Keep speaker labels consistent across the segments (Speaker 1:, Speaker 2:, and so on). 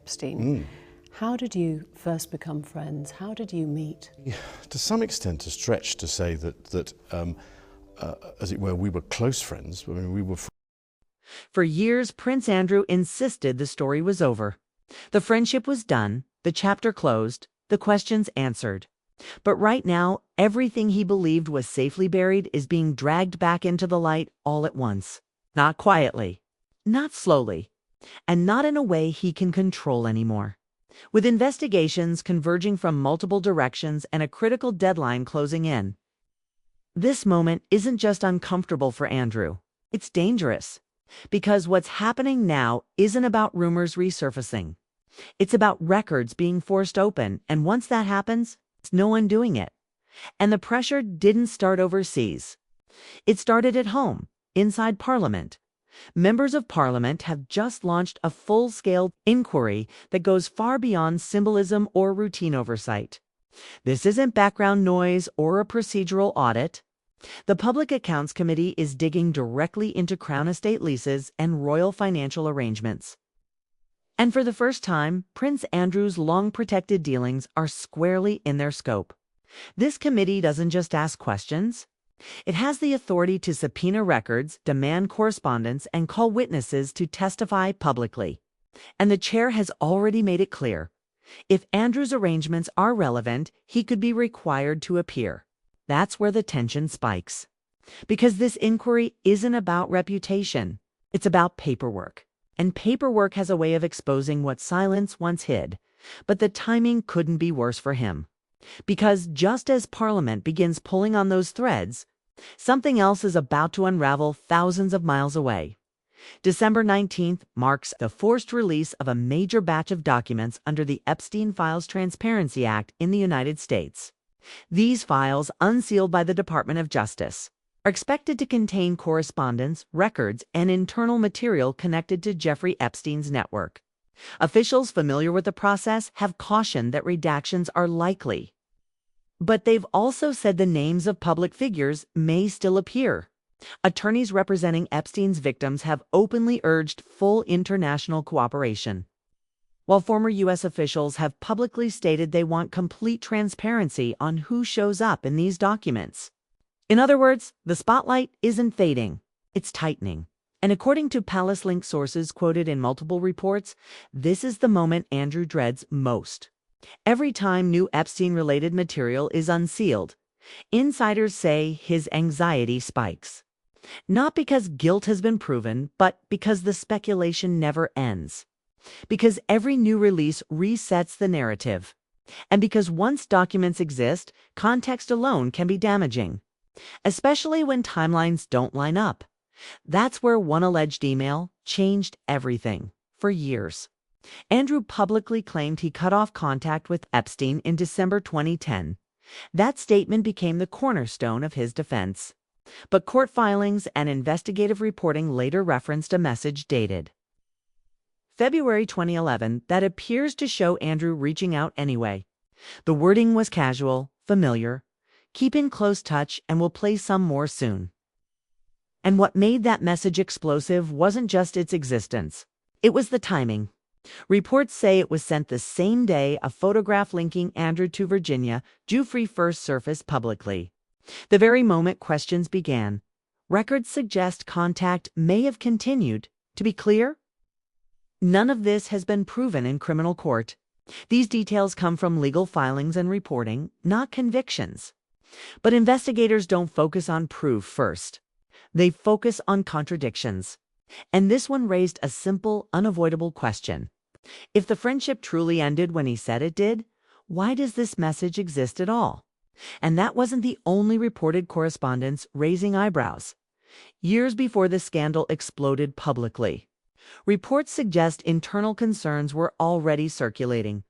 Speaker 1: Epstein. How did you first become friends? How did you meet?
Speaker 2: Yeah, to some extent, a stretch to say that as it were, we were close friends. I mean, we were.
Speaker 3: For years, Prince Andrew insisted the story was over. The friendship was done, the chapter closed, the questions answered. But right now, everything he believed was safely buried is being dragged back into the light all at once. Not quietly, not slowly, and not in a way he can control anymore. With investigations converging from multiple directions and a critical deadline closing in. This moment isn't just uncomfortable for Andrew, it's dangerous. Because what's happening now isn't about rumors resurfacing. It's about records being forced open, and once that happens, it's no undoing it. And the pressure didn't start overseas. It started at home, inside Parliament. Members of Parliament have just launched a full-scale inquiry that goes far beyond symbolism or routine oversight. This isn't background noise or a procedural audit. The Public Accounts Committee is digging directly into Crown Estate leases and royal financial arrangements. And for the first time, Prince Andrew's long-protected dealings are squarely in their scope. This committee doesn't just ask questions. It has the authority to subpoena records, demand correspondence, and call witnesses to testify publicly. And the chair has already made it clear. If Andrew's arrangements are relevant, he could be required to appear. That's where the tension spikes. Because this inquiry isn't about reputation. It's about paperwork. And paperwork has a way of exposing what silence once hid. But the timing couldn't be worse for him. Because just as Parliament begins pulling on those threads, something else is about to unravel thousands of miles away. December 19th marks the forced release of a major batch of documents under the Epstein Files Transparency Act in the United States. These files, unsealed by the Department of Justice, are expected to contain correspondence, records, and internal material connected to Jeffrey Epstein's network. Officials familiar with the process have cautioned that redactions are likely. But they've also said the names of public figures may still appear. Attorneys representing Epstein's victims have openly urged full international cooperation, while former U.S. officials have publicly stated they want complete transparency on who shows up in these documents. In other words, the spotlight isn't fading, it's tightening. And according to Palace Link sources quoted in multiple reports, this is the moment Andrew dreads most. Every time new Epstein-related material is unsealed, insiders say his anxiety spikes. Not because guilt has been proven, but because the speculation never ends. Because every new release resets the narrative. And because once documents exist, context alone can be damaging. Especially when timelines don't line up. That's where one alleged email changed everything for years. Andrew publicly claimed he cut off contact with Epstein in December 2010. That statement became the cornerstone of his defense. But court filings and investigative reporting later referenced a message dated February 2011 that appears to show Andrew reaching out anyway. The wording was casual, familiar, keep in close touch, and we'll play some more soon. And what made that message explosive wasn't just its existence. It was the timing. Reports say it was sent the same day a photograph linking Andrew to Virginia Giuffre first surfaced publicly. The very moment questions began. Records suggest contact may have continued. To be clear, none of this has been proven in criminal court. These details come from legal filings and reporting, not convictions. But investigators don't focus on proof first. They focus on contradictions. And this one raised a simple, unavoidable question. If the friendship truly ended when he said it did, why does this message exist at all? And that wasn't the only reported correspondence raising eyebrows. Years before the scandal exploded publicly, reports suggest internal concerns were already circulating.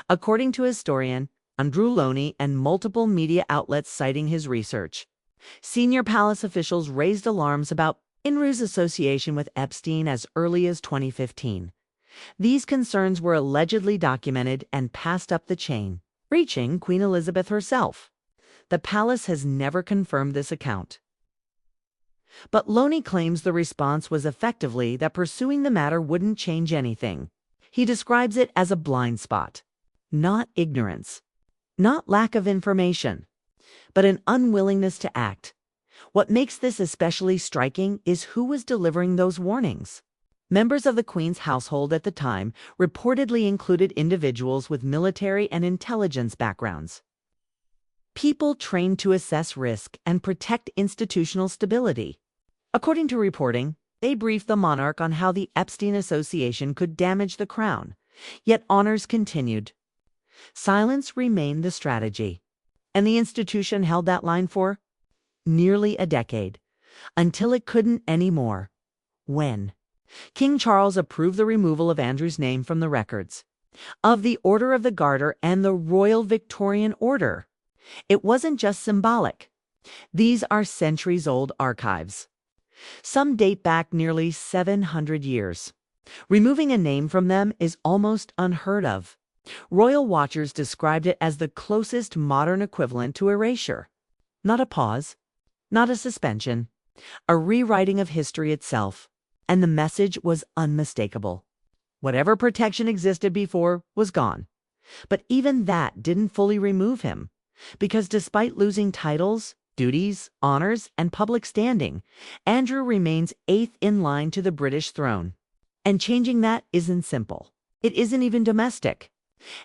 Speaker 3: According to historian Andrew Loney and multiple media outlets citing his research, senior palace officials raised alarms about Andrew's association with Epstein as early as 2015. These concerns were allegedly documented and passed up the chain, reaching Queen Elizabeth herself. The palace has never confirmed this account. But Loney claims the response was effectively that pursuing the matter wouldn't change anything. He describes it as a blind spot, not ignorance, not lack of information, but an unwillingness to act. What makes this especially striking is who was delivering those warnings. Members of the Queen's household at the time reportedly included individuals with military and intelligence backgrounds. People trained to assess risk and protect institutional stability. According to reporting, they briefed the monarch on how the Epstein Association could damage the crown, yet honors continued. Silence remained the strategy, and the institution held that line for nearly a decade, until it couldn't anymore. When King Charles approved the removal of Andrew's name from the records of the Order of the Garter and the Royal Victorian Order. It wasn't just symbolic. These are centuries-old archives. Some date back nearly 700 years. Removing a name from them is almost unheard of. Royal watchers described it as the closest modern equivalent to erasure. Not a pause, not a suspension, a rewriting of history itself. And the message was unmistakable. Whatever protection existed before was gone. But even that didn't fully remove him, because despite losing titles, duties, honors, and public standing, Andrew remains eighth in line to the British throne. And changing that isn't simple. It isn't even domestic.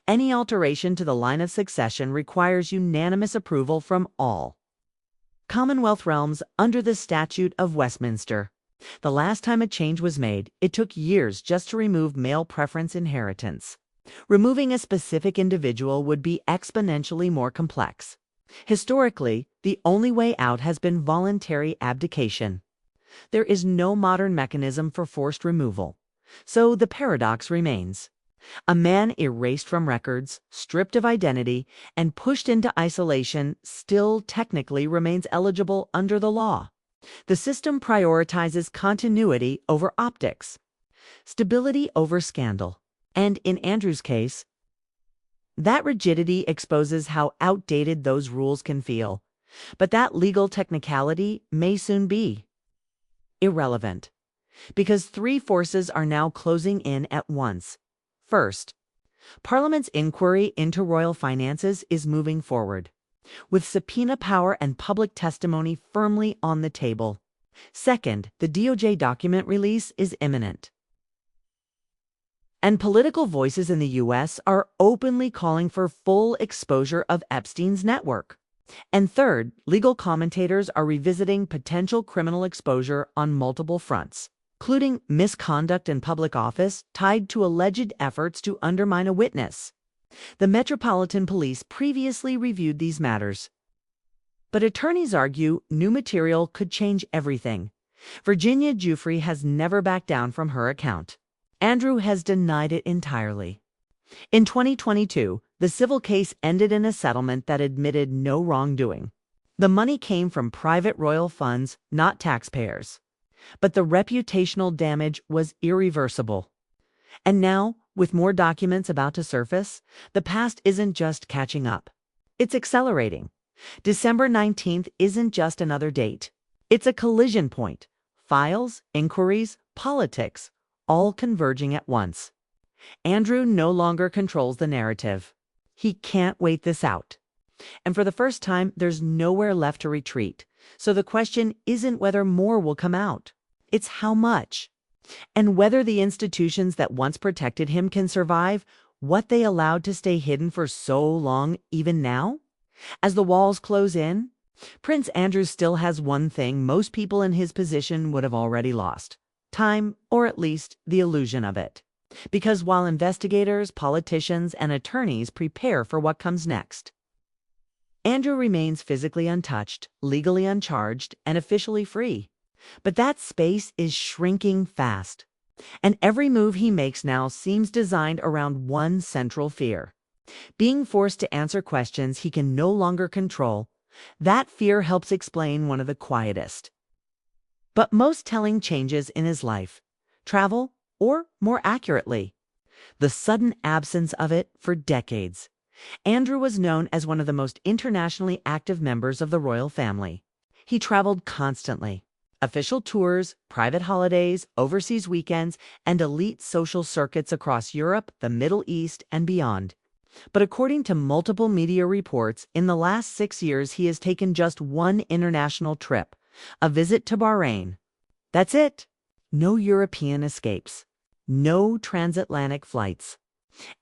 Speaker 3: Any alteration to the line of succession requires unanimous approval from all. Commonwealth realms under the Statute of Westminster. The last time a change was made, it took years just to remove male preference inheritance. Removing a specific individual would be exponentially more complex. Historically, the only way out has been voluntary abdication. There is no modern mechanism for forced removal. So the paradox remains. A man erased from records, stripped of identity, and pushed into isolation still technically remains eligible under the law. The system prioritizes continuity over optics, stability over scandal, and in Andrew's case, that rigidity exposes how outdated those rules can feel. But that legal technicality may soon be irrelevant, because three forces are now closing in at once. First, Parliament's inquiry into royal finances is moving forward, with subpoena power and public testimony firmly on the table. Second, the DOJ document release is imminent. And political voices in the U.S. are openly calling for full exposure of Epstein's network. And third, legal commentators are revisiting potential criminal exposure on multiple fronts, including misconduct in public office tied to alleged efforts to undermine a witness. The Metropolitan Police previously reviewed these matters. But attorneys argue new material could change everything. Virginia Giuffre has never backed down from her account. Andrew has denied it entirely. In 2022, the civil case ended in a settlement that admitted no wrongdoing. The money came from private royal funds, not taxpayers. But the reputational damage was irreversible. And now, with more documents about to surface, the past isn't just catching up. It's accelerating. December 19th isn't just another date. It's a collision point. Files, inquiries, politics, all converging at once. Andrew no longer controls the narrative. He can't wait this out. And for the first time, there's nowhere left to retreat. So the question isn't whether more will come out. It's how much. And whether the institutions that once protected him can survive what they allowed to stay hidden for so long even now? As the walls close in, Prince Andrew still has one thing most people in his position would have already lost: time, or at least the illusion of it. Because while investigators, politicians, and attorneys prepare for what comes next, Andrew remains physically untouched, legally uncharged, and officially free. But that space is shrinking fast, and every move he makes now seems designed around one central fear: being forced to answer questions he can no longer control. That fear helps explain one of the quietest but most telling changes in his life: travel, or more accurately, the sudden absence of it for decades. Andrew was known as one of the most internationally active members of the royal family. He traveled constantly, official tours, private holidays, overseas weekends, and elite social circuits across Europe, the Middle East, and beyond. But according to multiple media reports, in the last 6 years he has taken just one international trip, a visit to Bahrain. That's it. No European escapes. No transatlantic flights.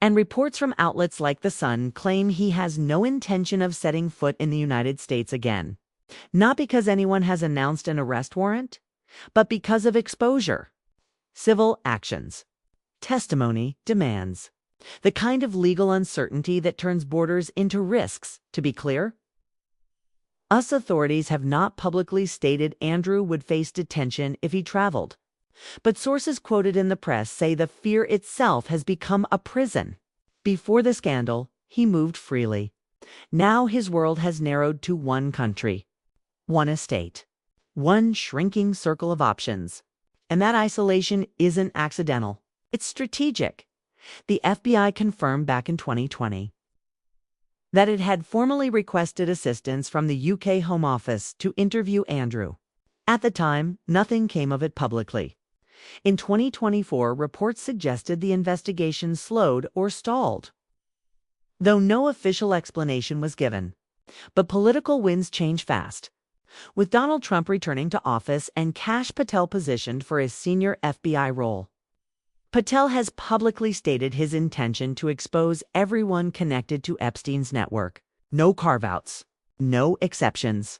Speaker 3: And reports from outlets like The Sun claim he has no intention of setting foot in the United States again. Not because anyone has announced an arrest warrant, but because of exposure. Civil actions. Testimony demands. The kind of legal uncertainty that turns borders into risks, to be clear. US authorities have not publicly stated Andrew would face detention if he traveled. But sources quoted in the press say the fear itself has become a prison. Before the scandal, he moved freely. Now his world has narrowed to one country, one estate, one shrinking circle of options. And that isolation isn't accidental. It's strategic. The FBI confirmed back in 2020 that it had formally requested assistance from the UK Home Office to interview Andrew. At the time, nothing came of it publicly. In 2024, reports suggested the investigation slowed or stalled, though no official explanation was given. But political winds change fast. With Donald Trump returning to office and Kash Patel positioned for his senior FBI role, Patel has publicly stated his intention to expose everyone connected to Epstein's network. No carve-outs, no exceptions.